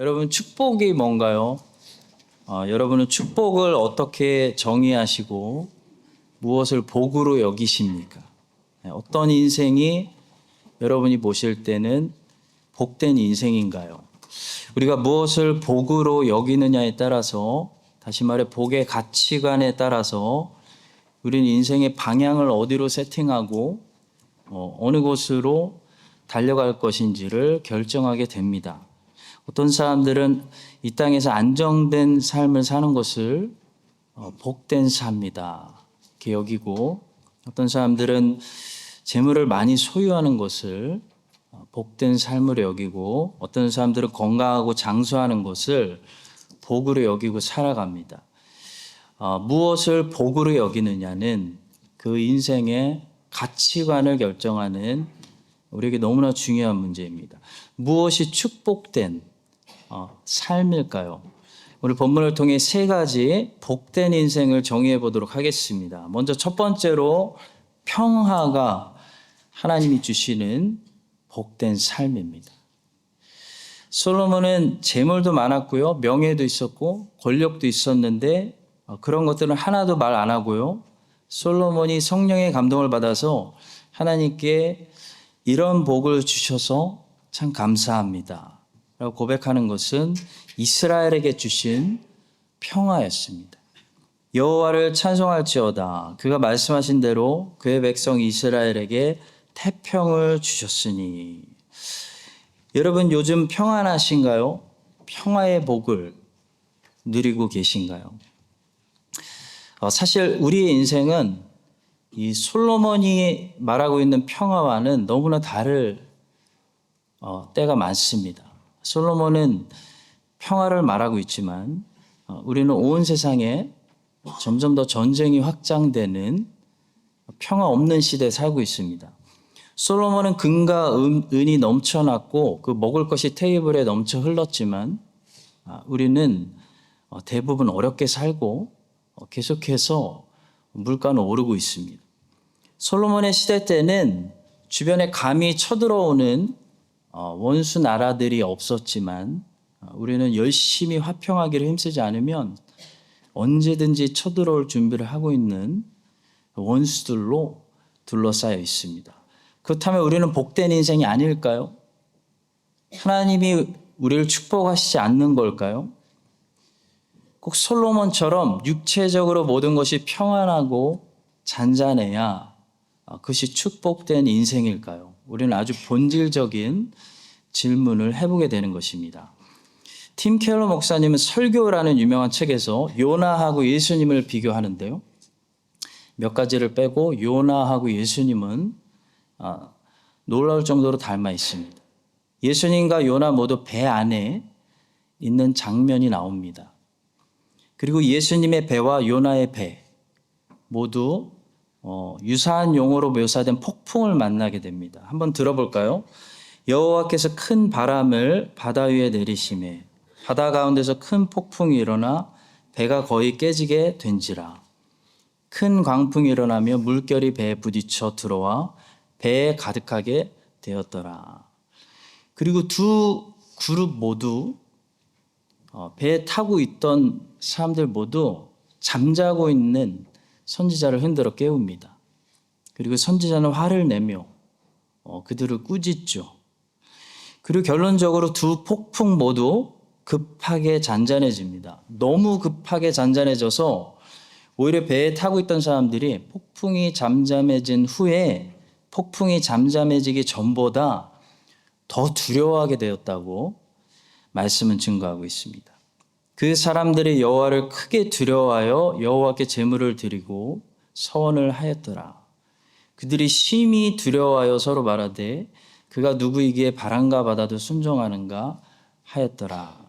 여러분 축복이 뭔가요? 여러분은 축복을 어떻게 정의하시고 무엇을 복으로 여기십니까? 어떤 인생이 여러분이 보실 때는 복된 인생인가요? 우리가 무엇을 복으로 여기느냐에 따라서, 다시 말해 복의 가치관에 따라서 우리는 인생의 방향을 어디로 세팅하고 어느 곳으로 달려갈 것인지를 결정하게 됩니다. 어떤 사람들은 이 땅에서 안정된 삶을 사는 것을 복된 삶이다 이렇게 여기고, 어떤 사람들은 재물을 많이 소유하는 것을 복된 삶으로 여기고, 어떤 사람들은 건강하고 장수하는 것을 복으로 여기고 살아갑니다. 무엇을 복으로 여기느냐는 그 인생의 가치관을 결정하는 우리에게 너무나 중요한 문제입니다. 무엇이 축복된 삶일까요? 오늘 본문을 통해 세 가지 복된 인생을 정의해 보도록 하겠습니다. 먼저 첫 번째로 평화가 하나님이 주시는 복된 삶입니다. 솔로몬은 재물도 많았고요, 명예도 있었고 권력도 있었는데 그런 것들은 하나도 말 안 하고요, 솔로몬이 성령의 감동을 받아서 하나님께 이런 복을 주셔서 참 감사합니다 라고 고백하는 것은 이스라엘에게 주신 평화였습니다. 여호와를 찬송할지어다, 그가 말씀하신 대로 그의 백성 이스라엘에게 태평을 주셨으니. 여러분 요즘 평안하신가요? 평화의 복을 누리고 계신가요? 사실 우리의 인생은 이 솔로몬이 말하고 있는 평화와는 너무나 다를 때가 많습니다. 솔로몬은 평화를 말하고 있지만 우리는 온 세상에 점점 더 전쟁이 확장되는 평화 없는 시대에 살고 있습니다. 솔로몬은 금과 은이 넘쳐났고 그 먹을 것이 테이블에 넘쳐 흘렀지만 우리는 대부분 어렵게 살고 계속해서 물가는 오르고 있습니다. 솔로몬의 시대 때는 주변에 감히 쳐들어오는 원수 나라들이 없었지만 우리는 열심히 화평하기를 힘쓰지 않으면 언제든지 쳐들어올 준비를 하고 있는 원수들로 둘러싸여 있습니다. 그렇다면 우리는 복된 인생이 아닐까요? 하나님이 우리를 축복하시지 않는 걸까요? 꼭 솔로몬처럼 육체적으로 모든 것이 평안하고 잔잔해야 그것이 축복된 인생일까요? 우리는 아주 본질적인 질문을 해보게 되는 것입니다. 팀 켈러 목사님은 설교라는 유명한 책에서 요나하고 예수님을 비교하는데요, 몇 가지를 빼고 요나하고 예수님은 놀라울 정도로 닮아 있습니다. 예수님과 요나 모두 배 안에 있는 장면이 나옵니다. 그리고 예수님의 배와 요나의 배 모두 유사한 용어로 묘사된 폭풍을 만나게 됩니다. 한번 들어볼까요? 여호와께서 큰 바람을 바다 위에 내리시매 바다 가운데서 큰 폭풍이 일어나 배가 거의 깨지게 된지라. 큰 광풍이 일어나며 물결이 배에 부딪혀 들어와 배에 가득하게 되었더라. 그리고 두 그룹 모두 배에 타고 있던 사람들 모두 잠자고 있는 선지자를 흔들어 깨웁니다. 그리고 선지자는 화를 내며 그들을 꾸짖죠. 그리고 결론적으로 두 폭풍 모두 급하게 잔잔해집니다. 너무 급하게 잔잔해져서 오히려 배에 타고 있던 사람들이 폭풍이 잠잠해진 후에 폭풍이 잠잠해지기 전보다 더 두려워하게 되었다고 말씀은 증거하고 있습니다. 그 사람들이 여호와를 크게 두려워하여 여호와께 제물을 드리고 서원을 하였더라. 그들이 심히 두려워하여 서로 말하되 그가 누구이기에 바람과 바다도 순종하는가 하였더라.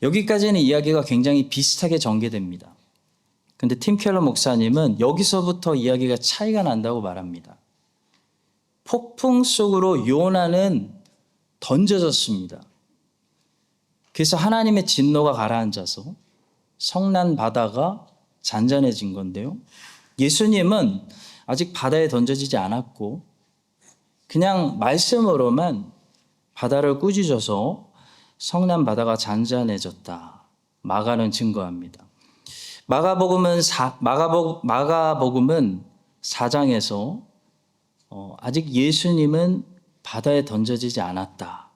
여기까지는 이야기가 굉장히 비슷하게 전개됩니다. 근데 팀 켈러 목사님은 여기서부터 이야기가 차이가 난다고 말합니다. 폭풍 속으로 요나는 던져졌습니다. 그래서 하나님의 진노가 가라앉아서 성난 바다가 잔잔해진 건데요, 예수님은 아직 바다에 던져지지 않았고 그냥 말씀으로만 바다를 꾸짖어서 성난 바다가 잔잔해졌다. 마가는 증거합니다. 마가복음은 4장에서 아직 예수님은 바다에 던져지지 않았다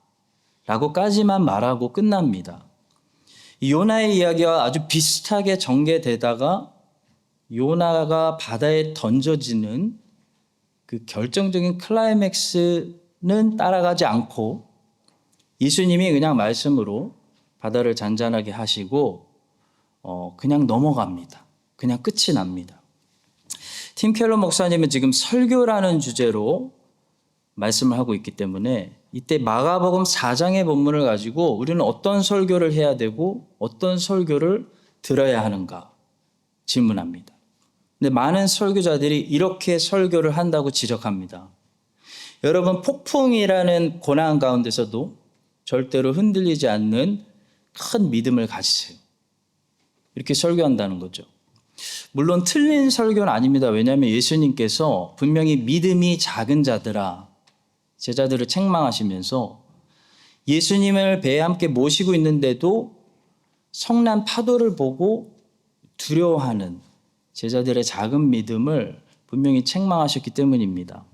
라고까지만 말하고 끝납니다. 요나의 이야기와 아주 비슷하게 전개되다가 요나가 바다에 던져지는 그 결정적인 클라이맥스는 따라가지 않고 예수님이 그냥 말씀으로 바다를 잔잔하게 하시고 그냥 넘어갑니다. 그냥 끝이 납니다. 팀 켈러 목사님은 지금 설교라는 주제로 말씀을 하고 있기 때문에 이때 마가복음 4장의 본문을 가지고 우리는 어떤 설교를 해야 되고 어떤 설교를 들어야 하는가 질문합니다. 근데 많은 설교자들이 이렇게 설교를 한다고 지적합니다. 여러분, 폭풍이라는 고난 가운데서도 절대로 흔들리지 않는 큰 믿음을 가지세요. 이렇게 설교한다는 거죠. 물론 틀린 설교는 아닙니다. 왜냐하면 예수님께서 분명히 믿음이 작은 자들아, 제자들을 책망하시면서 예수님을 배에 함께 모시고 있는데도 성난 파도를 보고 두려워하는 제자들의 작은 믿음을 분명히 책망하셨기 때문입니다.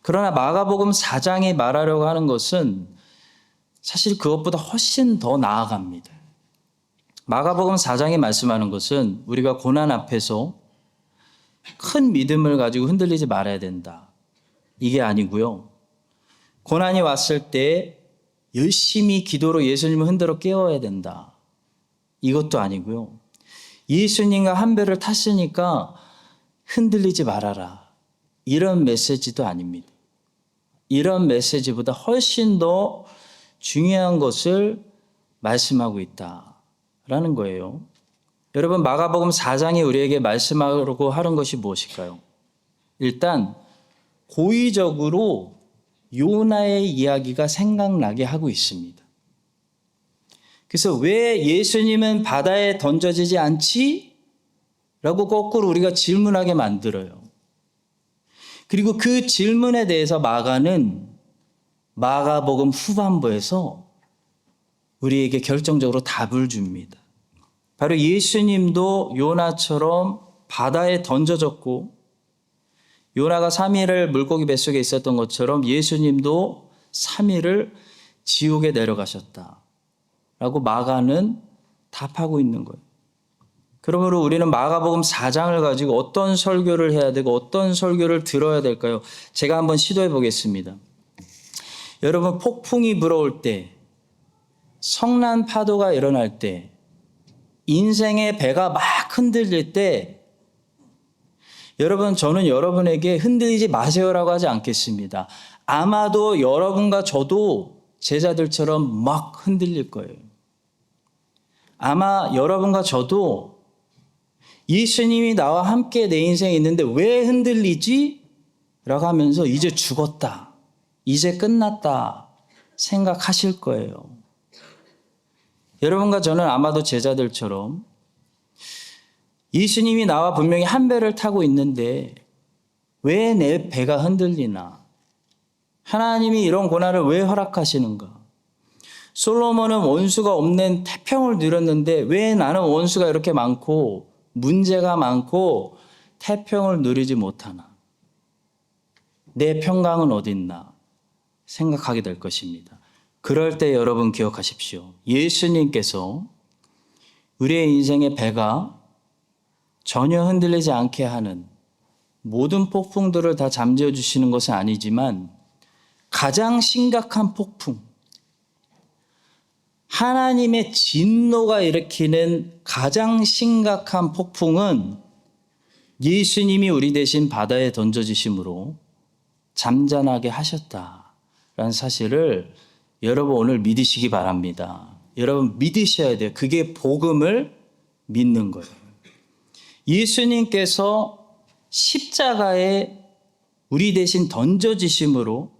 그러나 마가복음 4장이 말하려고 하는 것은 사실 그것보다 훨씬 더 나아갑니다. 마가복음 4장이 말씀하는 것은 우리가 고난 앞에서 큰 믿음을 가지고 흔들리지 말아야 된다. 이게 아니고요. 고난이 왔을 때 열심히 기도로 예수님을 흔들어 깨워야 된다. 이것도 아니고요. 예수님과 한 배를 탔으니까 흔들리지 말아라. 이런 메시지도 아닙니다. 이런 메시지보다 훨씬 더 중요한 것을 말씀하고 있다라는 거예요. 여러분, 마가복음 4장이 우리에게 말씀하려고 하는 것이 무엇일까요? 일단 고의적으로 요나의 이야기가 생각나게 하고 있습니다. 그래서 왜 예수님은 바다에 던져지지 않지? 라고 거꾸로 우리가 질문하게 만들어요. 그리고 그 질문에 대해서 마가는 마가복음 후반부에서 우리에게 결정적으로 답을 줍니다. 바로 예수님도 요나처럼 바다에 던져졌고 요나가 3일을 물고기 뱃속에 있었던 것처럼 예수님도 3일을 지옥에 내려가셨다 라고 마가는 답하고 있는 거예요. 그러므로 우리는 마가복음 4장을 가지고 어떤 설교를 해야 되고 어떤 설교를 들어야 될까요? 제가 한번 시도해 보겠습니다. 여러분, 폭풍이 불어올 때, 성난 파도가 일어날 때, 인생의 배가 막 흔들릴 때, 여러분, 저는 여러분에게 흔들리지 마세요라고 하지 않겠습니다. 아마도 여러분과 저도 제자들처럼 막 흔들릴 거예요. 아마 여러분과 저도 예수님이 나와 함께 내 인생에 있는데 왜 흔들리지? 라고 하면서 이제 죽었다, 이제 끝났다 생각하실 거예요. 여러분과 저는 아마도 제자들처럼 예수님이 나와 분명히 한 배를 타고 있는데 왜 내 배가 흔들리나? 하나님이 이런 고난을 왜 허락하시는가? 솔로몬은 원수가 없는 태평을 누렸는데 왜 나는 원수가 이렇게 많고 문제가 많고 태평을 누리지 못하나? 내 평강은 어딨나? 생각하게 될 것입니다. 그럴 때 여러분 기억하십시오. 예수님께서 우리의 인생의 배가 전혀 흔들리지 않게 하는 모든 폭풍들을 다 잠재워 주시는 것은 아니지만 가장 심각한 폭풍, 하나님의 진노가 일으키는 가장 심각한 폭풍은 예수님이 우리 대신 바다에 던져지심으로 잠잠하게 하셨다라는 사실을 여러분 오늘 믿으시기 바랍니다. 여러분 믿으셔야 돼요. 그게 복음을 믿는 거예요. 예수님께서 십자가에 우리 대신 던져지심으로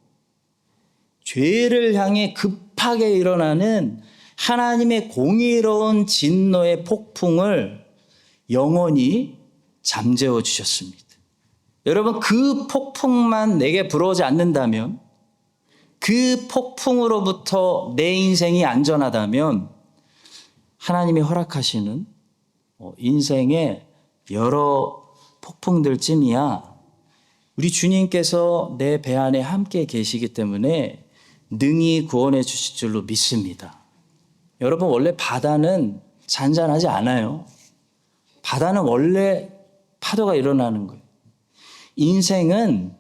죄를 향해 급하게 일어나는 하나님의 공의로운 진노의 폭풍을 영원히 잠재워 주셨습니다. 여러분, 그 폭풍만 내게 불어오지 않는다면 그 폭풍으로부터 내 인생이 안전하다면 하나님이 허락하시는 인생의 여러 폭풍들쯤이야 우리 주님께서 내 배 안에 함께 계시기 때문에 능히 구원해 주실 줄로 믿습니다. 여러분, 원래 바다는 잔잔하지 않아요. 바다는 원래 파도가 일어나는 거예요. 인생은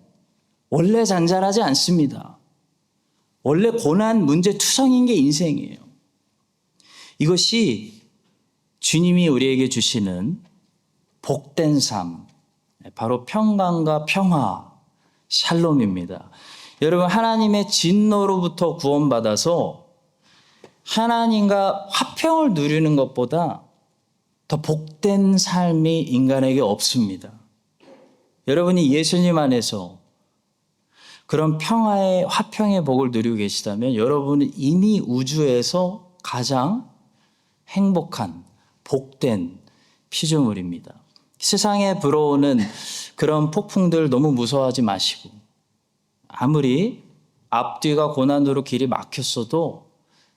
원래 잔잔하지 않습니다. 원래 고난, 문제 투성인 게 인생이에요. 이것이 주님이 우리에게 주시는 복된 삶, 바로 평강과 평화, 샬롬입니다. 여러분, 하나님의 진노로부터 구원받아서 하나님과 화평을 누리는 것보다 더 복된 삶이 인간에게 없습니다. 여러분이 예수님 안에서 그런 평화의 화평의 복을 누리고 계시다면 여러분은 이미 우주에서 가장 행복한 복된 피조물입니다. 세상에 불어오는 그런 폭풍들 너무 무서워하지 마시고 아무리 앞뒤가 고난으로 길이 막혔어도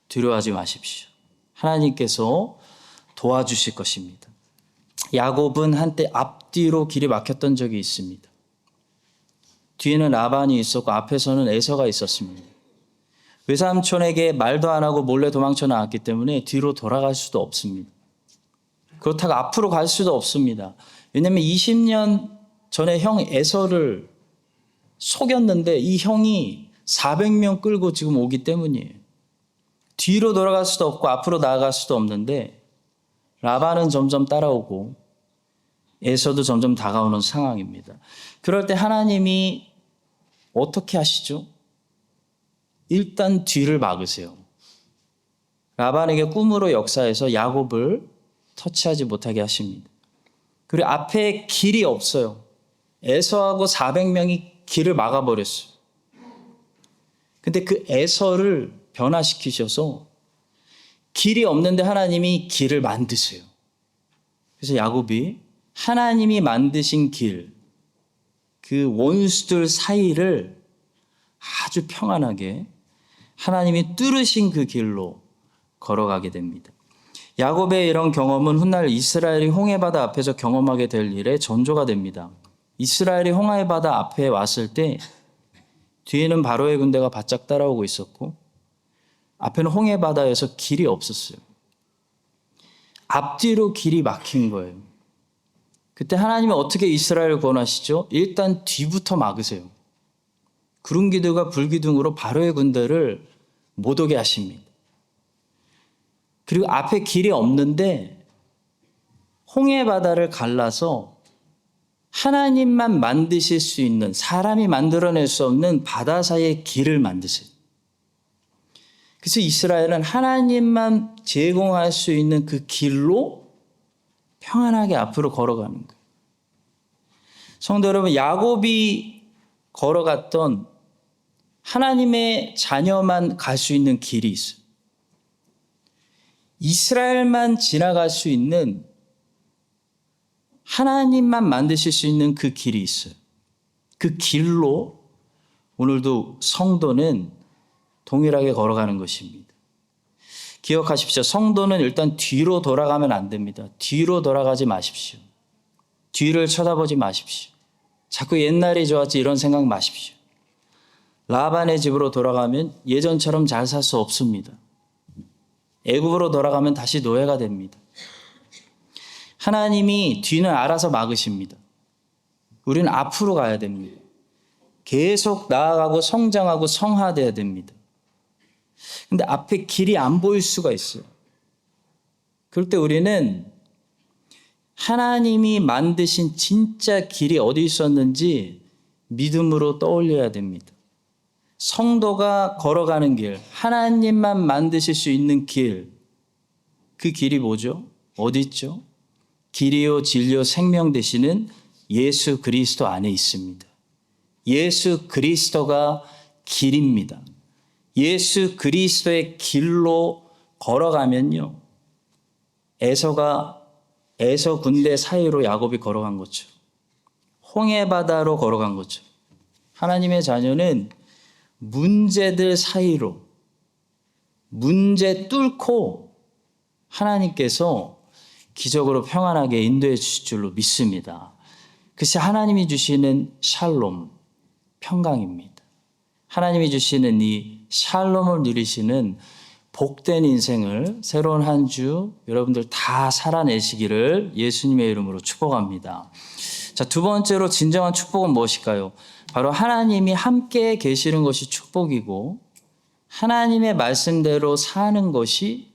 두려워하지 마십시오. 하나님께서 도와주실 것입니다. 야곱은 한때 앞뒤로 길이 막혔던 적이 있습니다. 뒤에는 라반이 있었고 앞에서는 에서가 있었습니다. 외삼촌에게 말도 안 하고 몰래 도망쳐 나왔기 때문에 뒤로 돌아갈 수도 없습니다. 그렇다고 앞으로 갈 수도 없습니다. 왜냐하면 20년 전에 형 에서를 속였는데 이 형이 400명 끌고 지금 오기 때문이에요. 뒤로 돌아갈 수도 없고 앞으로 나아갈 수도 없는데 라반은 점점 따라오고 에서도 점점 다가오는 상황입니다. 그럴 때 하나님이 어떻게 하시죠? 일단 뒤를 막으세요. 라반에게 꿈으로 역사해서 야곱을 터치하지 못하게 하십니다. 그리고 앞에 길이 없어요. 에서하고 400명이 길을 막아버렸어요. 근데 그 에서를 변화시키셔서 길이 없는데 하나님이 길을 만드세요. 그래서 야곱이 하나님이 만드신 길, 그 원수들 사이를 아주 평안하게 하나님이 뚫으신 그 길로 걸어가게 됩니다. 야곱의 이런 경험은 훗날 이스라엘이 홍해바다 앞에서 경험하게 될 일의 전조가 됩니다. 이스라엘이 홍해바다 앞에 왔을 때 뒤에는 바로의 군대가 바짝 따라오고 있었고 앞에는 홍해바다여서 길이 없었어요. 앞뒤로 길이 막힌 거예요. 그때 하나님이 어떻게 이스라엘을 구원하시죠? 일단 뒤부터 막으세요. 구름 기둥과 불 기둥으로 바로의 군대를 못 오게 하십니다. 그리고 앞에 길이 없는데 홍해 바다를 갈라서 하나님만 만드실 수 있는, 사람이 만들어낼 수 없는 바다 사이에 길을 만드세요. 그래서 이스라엘은 하나님만 제공할 수 있는 그 길로 평안하게 앞으로 걸어가는 거예요. 성도 여러분, 야곱이 걸어갔던 하나님의 자녀만 갈 수 있는 길이 있어요. 이스라엘만 지나갈 수 있는, 하나님만 만드실 수 있는 그 길이 있어요. 그 길로 오늘도 성도는 동일하게 걸어가는 것입니다. 기억하십시오. 성도는 일단 뒤로 돌아가면 안 됩니다. 뒤로 돌아가지 마십시오. 뒤를 쳐다보지 마십시오. 자꾸 옛날이 좋았지 이런 생각 마십시오. 라반의 집으로 돌아가면 예전처럼 잘 살 수 없습니다. 애굽으로 돌아가면 다시 노예가 됩니다. 하나님이 뒤는 알아서 막으십니다. 우리는 앞으로 가야 됩니다. 계속 나아가고 성장하고 성화돼야 됩니다. 근데 앞에 길이 안 보일 수가 있어요. 그럴 때 우리는 하나님이 만드신 진짜 길이 어디 있었는지 믿음으로 떠올려야 됩니다. 성도가 걸어가는 길, 하나님만 만드실 수 있는 길, 그 길이 뭐죠? 어디 있죠? 길이요 진리요 생명 되시는 예수 그리스도 안에 있습니다. 예수 그리스도가 길입니다. 예수 그리스도의 길로 걸어가면요, 에서 군대 사이로 야곱이 걸어간 거죠. 홍해 바다로 걸어간 거죠. 하나님의 자녀는 문제들 사이로 문제 뚫고 하나님께서 기적으로 평안하게 인도해 주실 줄로 믿습니다. 그것이 하나님이 주시는 샬롬, 평강입니다. 하나님이 주시는 이 샬롬을 누리시는 복된 인생을 새로운 한 주 여러분들 다 살아내시기를 예수님의 이름으로 축복합니다. 자, 두 번째로 진정한 축복은 무엇일까요? 바로 하나님이 함께 계시는 것이 축복이고 하나님의 말씀대로 사는 것이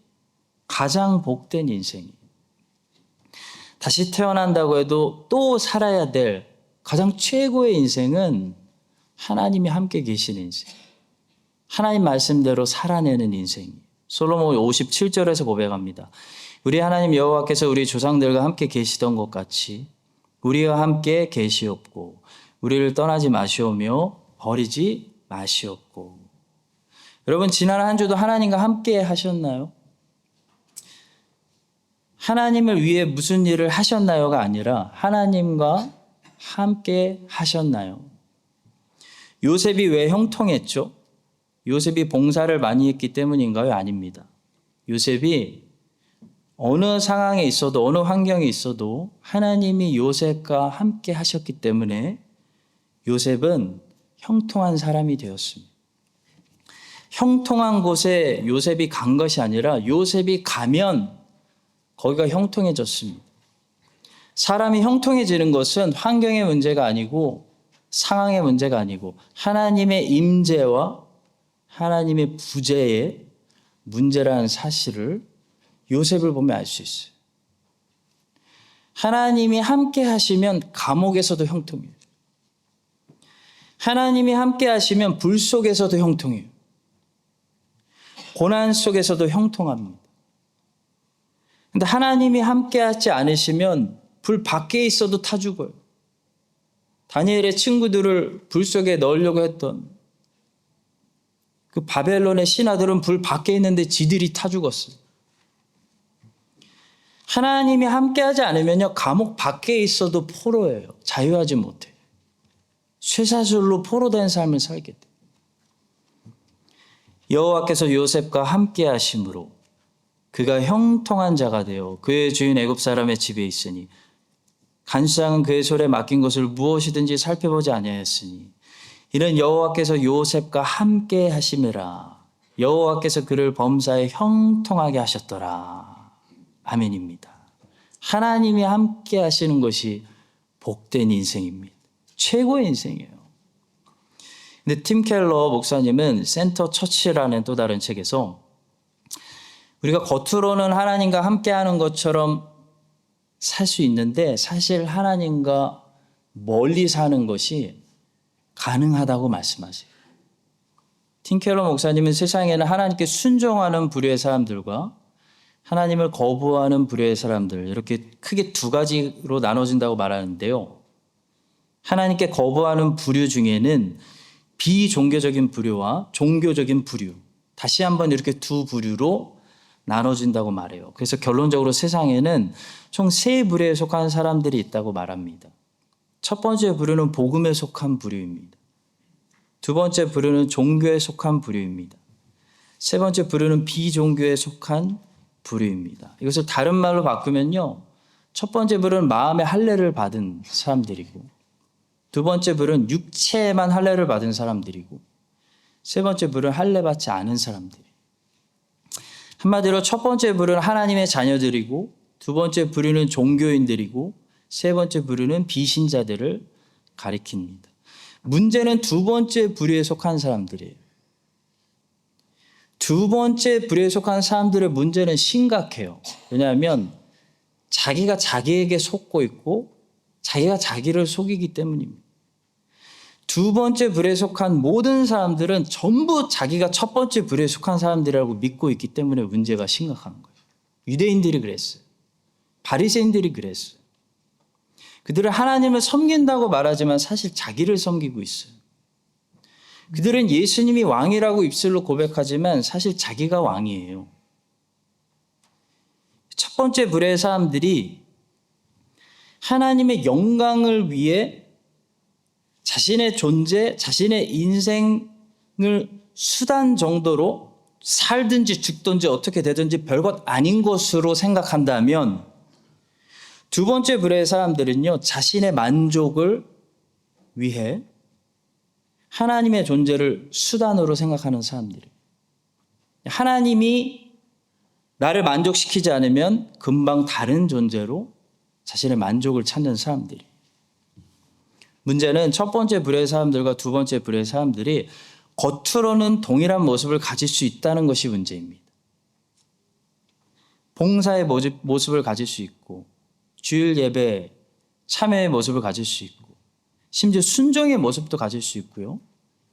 가장 복된 인생이에요. 다시 태어난다고 해도 또 살아야 될 가장 최고의 인생은 하나님이 함께 계시는 인생. 하나님 말씀대로 살아내는 인생이에요. 솔로몬 57절에서 고백합니다. 우리 하나님 여호와께서 우리 조상들과 함께 계시던 것 같이 우리와 함께 계시옵고 우리를 떠나지 마시오며 버리지 마시옵고. 여러분 지난 한 주도 하나님과 함께 하셨나요? 하나님을 위해 무슨 일을 하셨나요가 아니라 하나님과 함께 하셨나요? 요셉이 왜 형통했죠? 요셉이 봉사를 많이 했기 때문인가요? 아닙니다. 요셉이 어느 상황에 있어도 어느 환경에 있어도 하나님이 요셉과 함께 하셨기 때문에 요셉은 형통한 사람이 되었습니다. 형통한 곳에 요셉이 간 것이 아니라 요셉이 가면 거기가 형통해졌습니다. 사람이 형통해지는 것은 환경의 문제가 아니고 상황의 문제가 아니고 하나님의 임재와 하나님의 부재의 문제라는 사실을 요셉을 보면 알 수 있어요. 하나님이 함께 하시면 감옥에서도 형통해요. 하나님이 함께 하시면 불 속에서도 형통해요. 고난 속에서도 형통합니다. 근데 하나님이 함께 하지 않으시면 불 밖에 있어도 타 죽어요. 다니엘의 친구들을 불 속에 넣으려고 했던 그 바벨론의 신하들은 불 밖에 있는데 지들이 타 죽었어요. 하나님이 함께 하지 않으면요, 감옥 밖에 있어도 포로예요. 자유하지 못해요. 쇠사슬로 포로된 삶을 살게 돼요. 여호와께서 요셉과 함께 하심으로 그가 형통한 자가 되어 그의 주인 애굽 사람의 집에 있으니 간수장은 그의 손에 맡긴 것을 무엇이든지 살펴보지 아니하였으니 이는 여호와께서 요셉과 함께 하심이라. 여호와께서 그를 범사에 형통하게 하셨더라. 아멘입니다. 하나님이 함께 하시는 것이 복된 인생입니다. 최고의 인생이에요. 근데 팀 켈러 목사님은 센터 처치라는 또 다른 책에서 우리가 겉으로는 하나님과 함께하는 것처럼 살 수 있는데 사실 하나님과 멀리 사는 것이 가능하다고 말씀하세요. 팀 켈러 목사님은 세상에는 하나님께 순종하는 부류의 사람들과 하나님을 거부하는 부류의 사람들 이렇게 크게 두 가지로 나눠진다고 말하는데요. 하나님께 거부하는 부류 중에는 비종교적인 부류와 종교적인 부류, 다시 한번 이렇게 두 부류로 나눠진다고 말해요. 그래서 결론적으로 세상에는 총 세 부류에 속한 사람들이 있다고 말합니다. 첫 번째 부류는 복음에 속한 부류입니다. 두 번째 부류는 종교에 속한 부류입니다. 세 번째 부류는 비종교에 속한 부류입니다. 이것을 다른 말로 바꾸면요, 첫 번째 부류는 마음의 할례를 받은 사람들이고 두 번째 부류는 육체에만 할례를 받은 사람들이고 세 번째 부류는 할례 받지 않은 사람들이에요. 한마디로 첫 번째 부류는 하나님의 자녀들이고 두 번째 부류는 종교인들이고 세 번째 부류는 비신자들을 가리킵니다. 문제는 두 번째 부류에 속한 사람들이에요. 두 번째 부류에 속한 사람들의 문제는 심각해요. 왜냐하면 자기가 자기에게 속고 있고 자기가 자기를 속이기 때문입니다. 두 번째 부류에 속한 모든 사람들은 전부 자기가 첫 번째 부류에 속한 사람들이라고 믿고 있기 때문에 문제가 심각한 거예요. 유대인들이 그랬어요. 바리새인들이 그랬어요. 그들은 하나님을 섬긴다고 말하지만 사실 자기를 섬기고 있어요. 그들은 예수님이 왕이라고 입술로 고백하지만 사실 자기가 왕이에요. 첫 번째 부류의 사람들이 하나님의 영광을 위해 자신의 존재, 자신의 인생을 수단 정도로 살든지 죽든지 어떻게 되든지 별것 아닌 것으로 생각한다면, 두 번째 부류의 사람들은요, 자신의 만족을 위해 하나님의 존재를 수단으로 생각하는 사람들이에요. 하나님이 나를 만족시키지 않으면 금방 다른 존재로 자신의 만족을 찾는 사람들이에요. 문제는 첫 번째 부류의 사람들과 두 번째 부류의 사람들이 겉으로는 동일한 모습을 가질 수 있다는 것이 문제입니다. 봉사의 모습을 가질 수 있고, 주일 예배 참여의 모습을 가질 수 있고, 심지어 순종의 모습도 가질 수 있고요,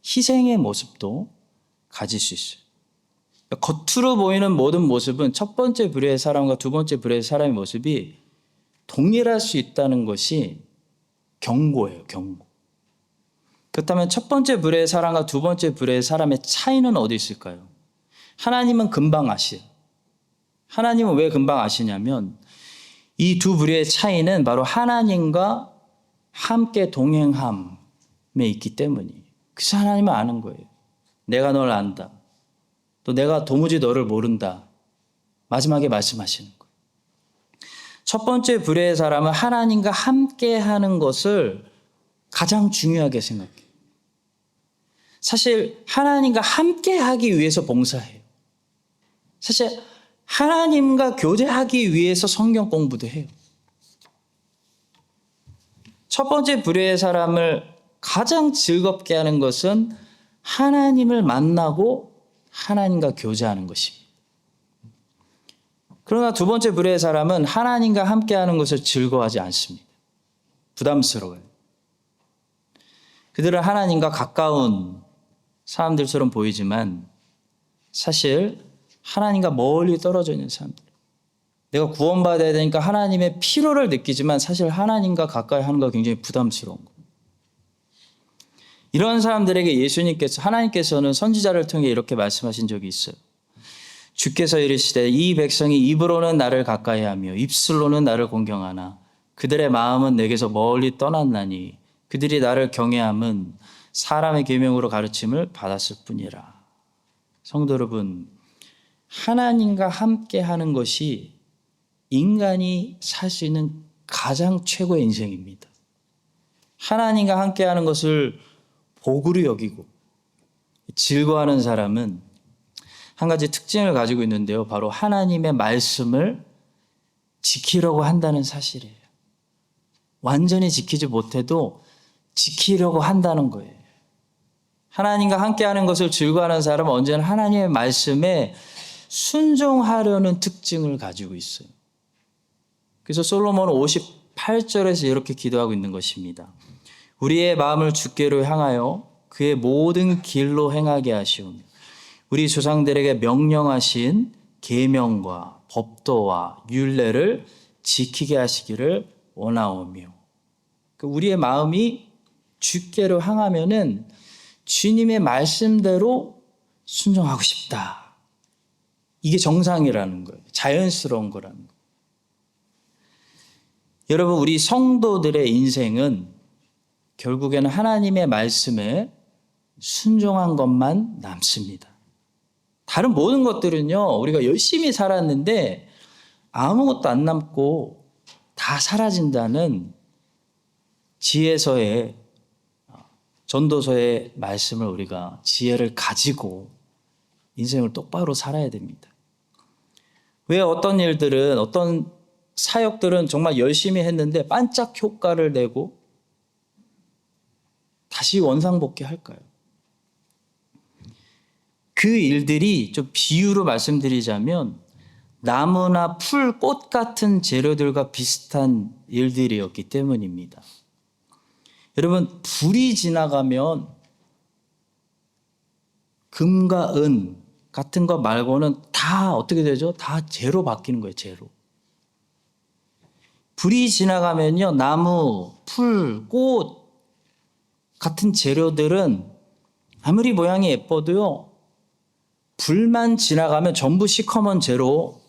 희생의 모습도 가질 수 있어요. 겉으로 보이는 모든 모습은 첫 번째 부류의 사람과 두 번째 부류의 사람의 모습이 동일할 수 있다는 것이 경고예요, 경고. 그렇다면 첫 번째 부류의 사람과 두 번째 부류의 사람의 차이는 어디 있을까요? 하나님은 금방 아시요. 하나님은 왜 금방 아시냐면, 이 두 부류의 차이는 바로 하나님과 함께 동행함에 있기 때문이에요. 그래서 하나님은 아는 거예요. 내가 널 안다. 또 내가 도무지 너를 모른다. 마지막에 말씀하시는 거예요. 첫 번째 부류의 사람은 하나님과 함께 하는 것을 가장 중요하게 생각해요. 사실 하나님과 함께 하기 위해서 봉사해요. 사실 하나님과 교제하기 위해서 성경 공부도 해요. 첫 번째 부류의 사람을 가장 즐겁게 하는 것은 하나님을 만나고 하나님과 교제하는 것입니다. 그러나 두 번째 부류의 사람은 하나님과 함께하는 것을 즐거워하지 않습니다. 부담스러워요. 그들은 하나님과 가까운 사람들처럼 보이지만 사실 하나님과 멀리 떨어져 있는 사람들. 내가 구원받아야 되니까 하나님의 필요를 느끼지만 사실 하나님과 가까이 하는 거 굉장히 부담스러운 거예요. 이런 사람들에게 하나님께서는 선지자를 통해 이렇게 말씀하신 적이 있어요. 주께서 이르시되 이 백성이 입으로는 나를 가까이하며 입술로는 나를 공경하나 그들의 마음은 내게서 멀리 떠났나니 그들이 나를 경외함은 사람의 계명으로 가르침을 받았을 뿐이라. 성도 여러분, 하나님과 함께 하는 것이 인간이 살 수 있는 가장 최고의 인생입니다. 하나님과 함께 하는 것을 복으로 여기고 즐거워하는 사람은 한 가지 특징을 가지고 있는데요. 바로 하나님의 말씀을 지키려고 한다는 사실이에요. 완전히 지키지 못해도 지키려고 한다는 거예요. 하나님과 함께하는 것을 즐거워하는 사람은 언제나 하나님의 말씀에 순종하려는 특징을 가지고 있어요. 그래서 솔로몬은 58절에서 이렇게 기도하고 있는 것입니다. 우리의 마음을 주께로 향하여 그의 모든 길로 행하게 하시오며 우리 조상들에게 명령하신 계명과 법도와 율례를 지키게 하시기를 원하오며. 우리의 마음이 주께로 향하면은 주님의 말씀대로 순종하고 싶다. 이게 정상이라는 거예요. 자연스러운 거라는 거예요. 여러분, 우리 성도들의 인생은 결국에는 하나님의 말씀에 순종한 것만 남습니다. 다른 모든 것들은요, 우리가 열심히 살았는데 아무것도 안 남고 다 사라진다는 지혜서의 전도서의 말씀을 우리가 지혜를 가지고 인생을 똑바로 살아야 됩니다. 왜 어떤 일들은, 어떤 사역들은 정말 열심히 했는데 반짝 효과를 내고 다시 원상복귀할까요? 그 일들이 좀 비유로 말씀드리자면 나무나 풀, 꽃 같은 재료들과 비슷한 일들이었기 때문입니다. 여러분, 불이 지나가면 금과 은 같은 것 말고는 다 어떻게 되죠? 다 재로 바뀌는 거예요, 재로. 불이 지나가면요, 나무, 풀, 꽃 같은 재료들은 아무리 모양이 예뻐도요, 불만 지나가면 전부 시커먼 재로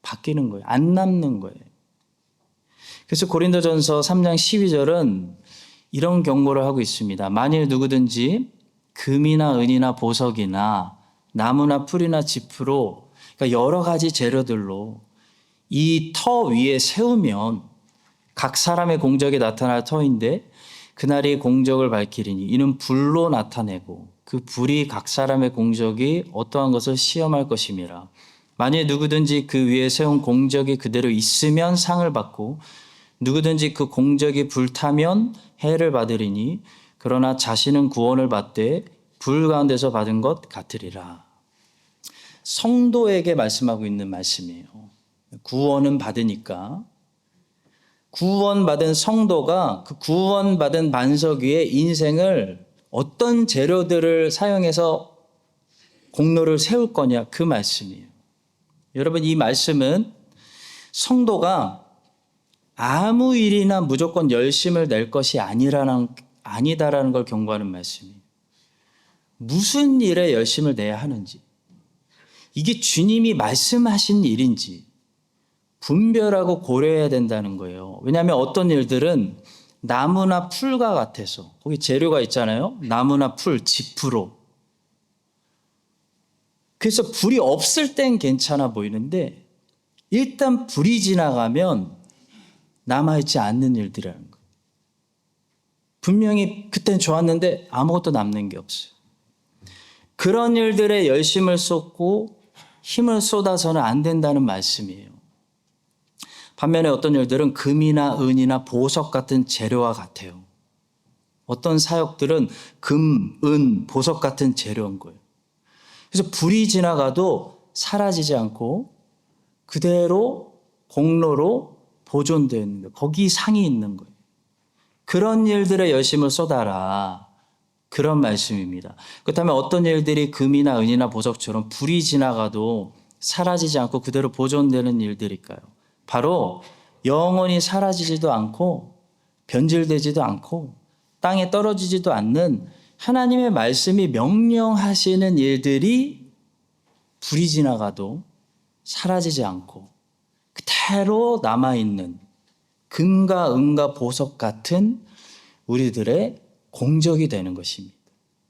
바뀌는 거예요. 안 남는 거예요. 그래서 고린도전서 3장 12절은 이런 경고를 하고 있습니다. 만일 누구든지 금이나 은이나 보석이나 나무나 풀이나 지프로, 그러니까 여러 가지 재료들로 이 터 위에 세우면 각 사람의 공적이 나타날 터인데 그날이 공적을 밝히리니 이는 불로 나타내고 그 불이 각 사람의 공적이 어떠한 것을 시험할 것임이라. 만일 누구든지 그 위에 세운 공적이 그대로 있으면 상을 받고 누구든지 그 공적이 불타면 해를 받으리니 그러나 자신은 구원을 받되 불 가운데서 받은 것 같으리라. 성도에게 말씀하고 있는 말씀이에요. 구원은 받으니까 구원받은 성도가 그 구원받은 반석 위에 인생을 어떤 재료들을 사용해서 공로를 세울 거냐, 그 말씀이에요. 여러분, 이 말씀은 성도가 아무 일이나 무조건 열심을 낼 것이 아니다라는 걸 경고하는 말씀이에요. 무슨 일에 열심을 내야 하는지, 이게 주님이 말씀하신 일인지 분별하고 고려해야 된다는 거예요. 왜냐하면 어떤 일들은 나무나 풀과 같아서, 거기 재료가 있잖아요. 나무나 풀, 지프로. 그래서 불이 없을 땐 괜찮아 보이는데 일단 불이 지나가면 남아있지 않는 일들이라는 거예요. 분명히 그땐 좋았는데 아무것도 남는 게 없어요. 그런 일들에 열심을 쏟고 힘을 쏟아서는 안 된다는 말씀이에요. 반면에 어떤 일들은 금이나 은이나 보석 같은 재료와 같아요. 어떤 사역들은 금, 은, 보석 같은 재료인 거예요. 그래서 불이 지나가도 사라지지 않고 그대로 공로로 보존되어 있는 거예요. 거기 상이 있는 거예요. 그런 일들에 열심을 쏟아라. 그런 말씀입니다. 그렇다면 어떤 일들이 금이나 은이나 보석처럼 불이 지나가도 사라지지 않고 그대로 보존되는 일들일까요? 바로 영원히 사라지지도 않고 변질되지도 않고 땅에 떨어지지도 않는 하나님의 말씀이 명령하시는 일들이 불이 지나가도 사라지지 않고 그대로 남아있는 금과 은과 보석 같은 우리들의 공적이 되는 것입니다.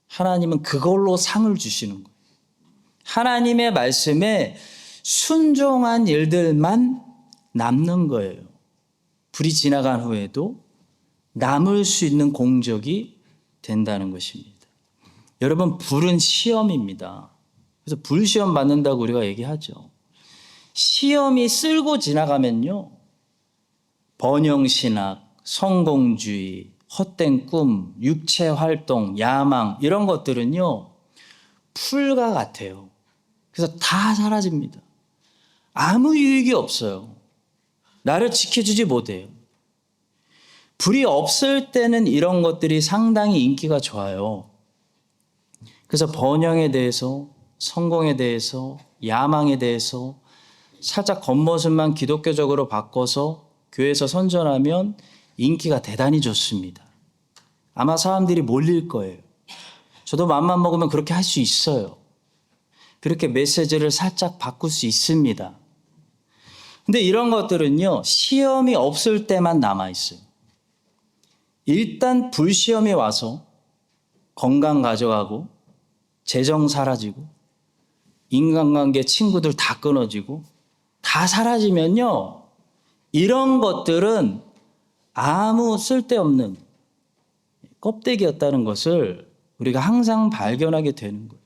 하나님은 그걸로 상을 주시는 거예요. 하나님의 말씀에 순종한 일들만 남는 거예요. 불이 지나간 후에도 남을 수 있는 공적이 된다는 것입니다. 여러분, 불은 시험입니다. 그래서 불시험 받는다고 우리가 얘기하죠. 시험이 쓸고 지나가면요, 번영신학, 성공주의, 헛된 꿈, 육체활동, 야망 이런 것들은요 풀과 같아요. 그래서 다 사라집니다. 아무 유익이 없어요. 나를 지켜주지 못해요. 불이 없을 때는 이런 것들이 상당히 인기가 좋아요. 그래서 번영에 대해서, 성공에 대해서, 야망에 대해서 살짝 겉모습만 기독교적으로 바꿔서 교회에서 선전하면 인기가 대단히 좋습니다. 아마 사람들이 몰릴 거예요. 저도 맘만 먹으면 그렇게 할 수 있어요. 그렇게 메시지를 살짝 바꿀 수 있습니다. 근데 이런 것들은요, 시험이 없을 때만 남아있어요. 일단 불시험이 와서 건강 가져가고, 재정 사라지고, 인간관계 친구들 다 끊어지고, 다 사라지면요, 이런 것들은 아무 쓸데없는 껍데기였다는 것을 우리가 항상 발견하게 되는 거예요.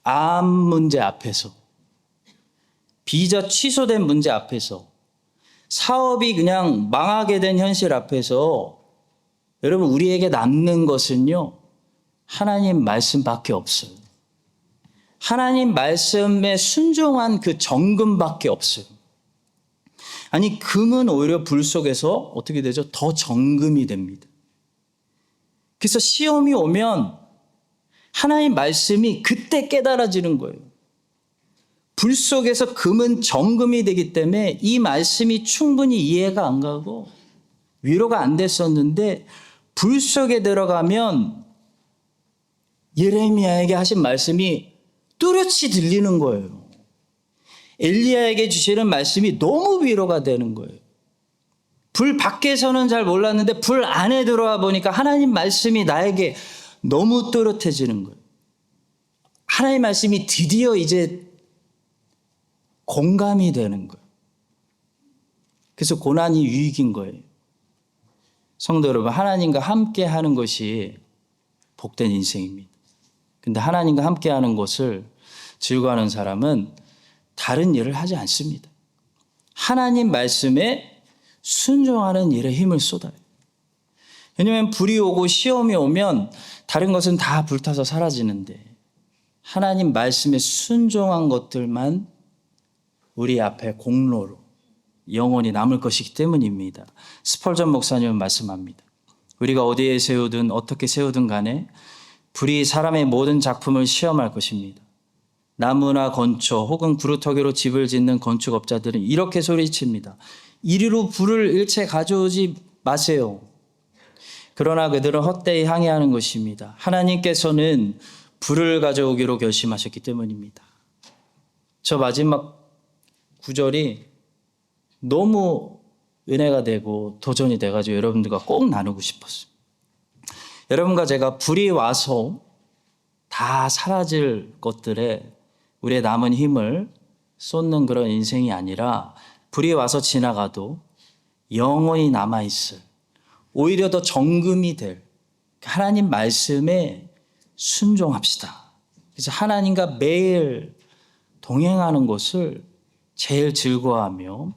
암 문제 앞에서, 비자 취소된 문제 앞에서, 사업이 그냥 망하게 된 현실 앞에서 여러분, 우리에게 남는 것은요, 하나님 말씀밖에 없어요. 하나님 말씀에 순종한 그 정금밖에 없어요. 아니, 금은 오히려 불 속에서 어떻게 되죠? 더 정금이 됩니다. 그래서 시험이 오면 하나님 말씀이 그때 깨달아지는 거예요. 불 속에서 금은 정금이 되기 때문에 이 말씀이 충분히 이해가 안 가고 위로가 안 됐었는데 불 속에 들어가면 예레미야에게 하신 말씀이 뚜렷이 들리는 거예요. 엘리야에게 주시는 말씀이 너무 위로가 되는 거예요. 불 밖에서는 잘 몰랐는데 불 안에 들어와 보니까 하나님 말씀이 나에게 너무 또렷해지는 거예요. 하나님의 말씀이 드디어 이제 공감이 되는 거예요. 그래서 고난이 유익인 거예요. 성도 여러분, 하나님과 함께 하는 것이 복된 인생입니다. 근데 하나님과 함께 하는 것을 즐거워하는 사람은 다른 일을 하지 않습니다. 하나님 말씀에 순종하는 일에 힘을 쏟아요. 왜냐하면 불이 오고 시험이 오면 다른 것은 다 불타서 사라지는데 하나님 말씀에 순종한 것들만 우리 앞에 공로로 영원히 남을 것이기 때문입니다. 스펄전 목사님은 말씀합니다. 우리가 어디에 세우든 어떻게 세우든 간에 불이 사람의 모든 작품을 시험할 것입니다. 나무나 건초 혹은 구루터기로 집을 짓는 건축업자들은 이렇게 소리칩니다. 이리로 불을 일체 가져오지 마세요. 그러나 그들은 헛되이 항해하는 것입니다. 하나님께서는 불을 가져오기로 결심하셨기 때문입니다. 저 마지막 구절이 너무 은혜가 되고 도전이 돼가지고 여러분들과 꼭 나누고 싶었어요. 여러분과 제가 불이 와서 다 사라질 것들에 우리의 남은 힘을 쏟는 그런 인생이 아니라 불이 와서 지나가도 영원히 남아있을, 오히려 더 정금이 될 하나님 말씀에 순종합시다. 그래서 하나님과 매일 동행하는 것을 제일 즐거워하며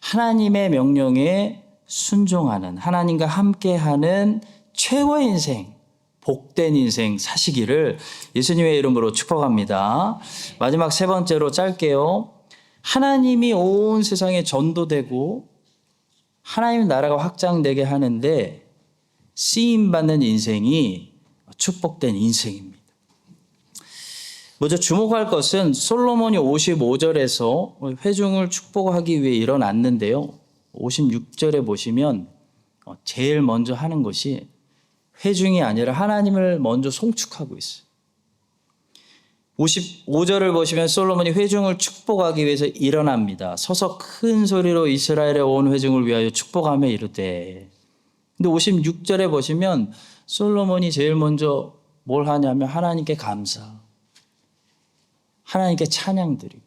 하나님의 명령에 순종하는, 하나님과 함께하는 최고의 인생, 복된 인생 사시기를 예수님의 이름으로 축복합니다. 마지막 세 번째로 짧게요. 하나님이 온 세상에 전도되고 하나님 나라가 확장되게 하는데 쓰임받는 인생이 축복된 인생입니다. 먼저 주목할 것은 솔로몬이 55절에서 회중을 축복하기 위해 일어났는데요. 56절에 보시면 제일 먼저 하는 것이 회중이 아니라 하나님을 먼저 송축하고 있어요. 55절을 보시면 솔로몬이 회중을 축복하기 위해서 일어납니다. 서서 큰 소리로 이스라엘의 온 회중을 위하여 축복하며 이르되. 근데 56절에 보시면 솔로몬이 제일 먼저 뭘 하냐면 하나님께 감사, 하나님께 찬양드리고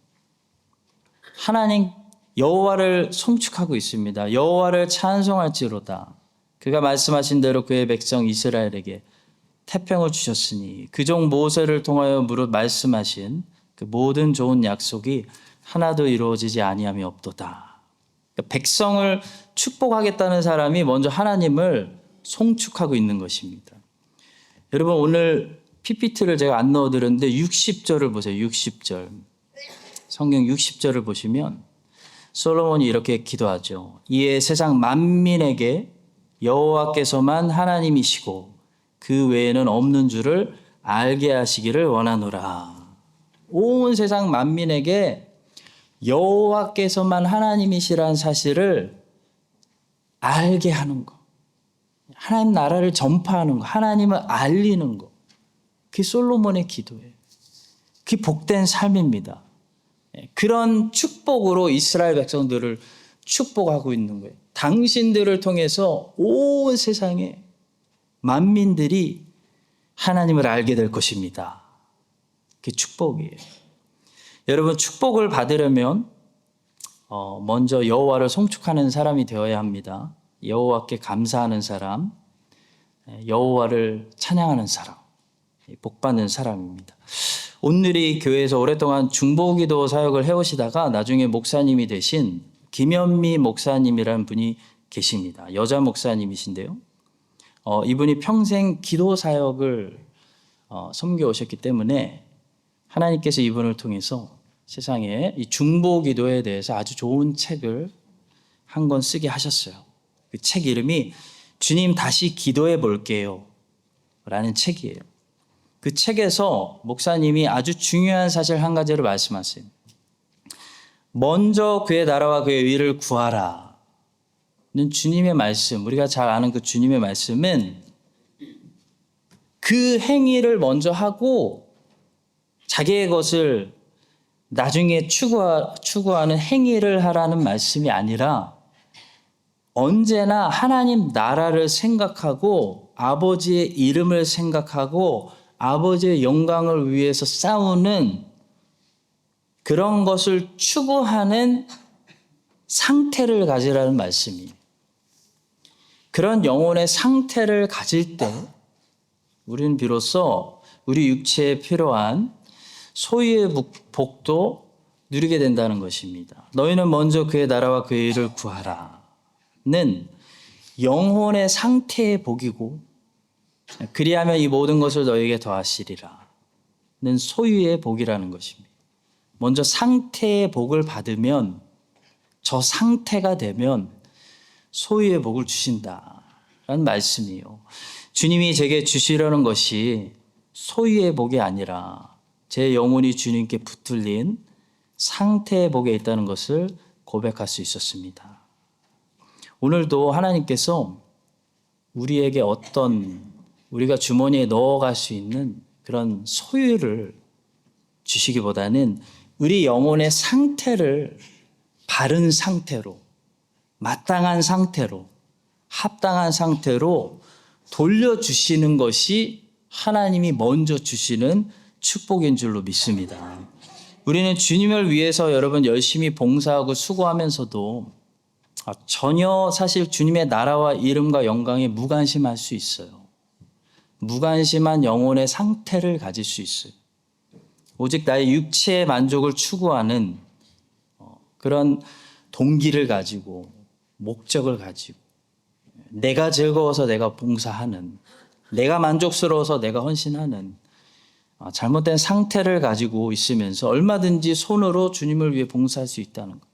하나님 여호와를 송축하고 있습니다. 여호와를 찬송할지로다. 그가 말씀하신 대로 그의 백성 이스라엘에게 태평을 주셨으니 그종 모세를 통하여 무릇 말씀하신 그 모든 좋은 약속이 하나도 이루어지지 아니함이 없도다. 그러니까 백성을 축복하겠다는 사람이 먼저 하나님을 송축하고 있는 것입니다. 여러분 오늘 PPT를 제가 안 넣어드렸는데 60절을 보세요. 60절. 성경 60절을 보시면 솔로몬이 이렇게 기도하죠. 이에 세상 만민에게 여호와께서만 하나님이시고 그 외에는 없는 줄을 알게 하시기를 원하노라. 온 세상 만민에게 여호와께서만 하나님이시라는 사실을 알게 하는 거. 하나님 나라를 전파하는 거. 하나님을 알리는 거. 그게 솔로몬의 기도예요. 그게 복된 삶입니다. 그런 축복으로 이스라엘 백성들을 축복하고 있는 거예요. 당신들을 통해서 온 세상에 만민들이 하나님을 알게 될 것입니다. 그게 축복이에요. 여러분 축복을 받으려면 먼저 여호와를 송축하는 사람이 되어야 합니다. 여호와께 감사하는 사람, 여호와를 찬양하는 사람, 복받는 사람입니다. 온누리 교회에서 오랫동안 중보기도 사역을 해오시다가 나중에 목사님이 되신 김현미 목사님이라는 분이 계십니다. 여자 목사님이신데요. 이분이 평생 기도 사역을 섬겨오셨기 때문에 하나님께서 이분을 통해서 세상에 이 중보기도에 대해서 아주 좋은 책을 한 권 쓰게 하셨어요. 그 책 이름이 주님 다시 기도해 볼게요 라는 책이에요. 그 책에서 목사님이 아주 중요한 사실 한 가지를 말씀하세요. 먼저 그의 나라와 그의 의를 구하라 는 주님의 말씀, 우리가 잘 아는 그 주님의 말씀은 그 행위를 먼저 하고 자기의 것을 나중에 추구하는 행위를 하라는 말씀이 아니라 언제나 하나님 나라를 생각하고 아버지의 이름을 생각하고 아버지의 영광을 위해서 싸우는 그런 것을 추구하는 상태를 가지라는 말씀이에요. 그런 영혼의 상태를 가질 때 우리는 비로소 우리 육체에 필요한 소유의 복도 누리게 된다는 것입니다. 너희는 먼저 그의 나라와 그의 일을 구하라는 영혼의 상태의 복이고 그리하면 이 모든 것을 너희에게 더하시리라는 소유의 복이라는 것입니다. 먼저 상태의 복을 받으면 저 상태가 되면 소유의 복을 주신다라는 말씀이에요. 주님이 제게 주시려는 것이 소유의 복이 아니라 제 영혼이 주님께 붙들린 상태의 복에 있다는 것을 고백할 수 있었습니다. 오늘도 하나님께서 우리에게 어떤 우리가 주머니에 넣어갈 수 있는 그런 소유를 주시기보다는 우리 영혼의 상태를 바른 상태로, 마땅한 상태로, 합당한 상태로 돌려주시는 것이 하나님이 먼저 주시는 축복인 줄로 믿습니다. 우리는 주님을 위해서 여러분 열심히 봉사하고 수고하면서도 전혀 사실 주님의 나라와 이름과 영광에 무관심할 수 있어요. 무관심한 영혼의 상태를 가질 수 있어요. 오직 나의 육체의 만족을 추구하는 그런 동기를 가지고 목적을 가지고 내가 즐거워서 내가 봉사하는 내가 만족스러워서 내가 헌신하는 잘못된 상태를 가지고 있으면서 얼마든지 손으로 주님을 위해 봉사할 수 있다는 것.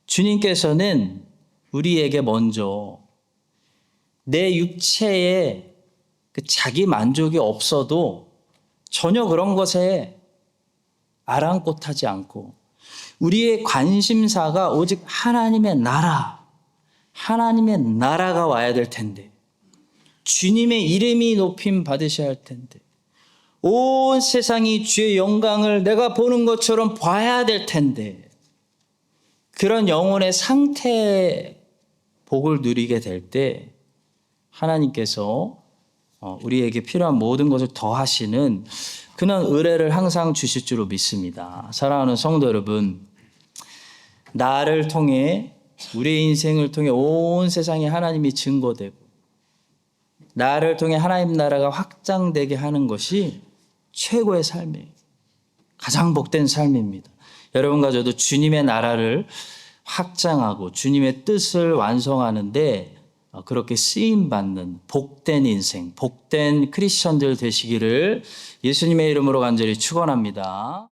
주님께서는 우리에게 먼저 내 육체에 그 자기 만족이 없어도 전혀 그런 것에 아랑곳하지 않고 우리의 관심사가 오직 하나님의 나라가 와야 될 텐데 주님의 이름이 높임 받으셔야 할 텐데 온 세상이 주의 영광을 내가 보는 것처럼 봐야 될 텐데 그런 영혼의 상태의 복을 누리게 될 때 하나님께서 우리에게 필요한 모든 것을 더하시는 그런 은혜를 항상 주실 줄로 믿습니다. 사랑하는 성도 여러분, 나를 통해 우리의 인생을 통해 온 세상에 하나님이 증거되고 나를 통해 하나님 나라가 확장되게 하는 것이 최고의 삶이에요. 가장 복된 삶입니다. 여러분과 저도 주님의 나라를 확장하고 주님의 뜻을 완성하는데 그렇게 쓰임받는 복된 인생, 복된 크리스천들 되시기를 예수님의 이름으로 간절히 축원합니다.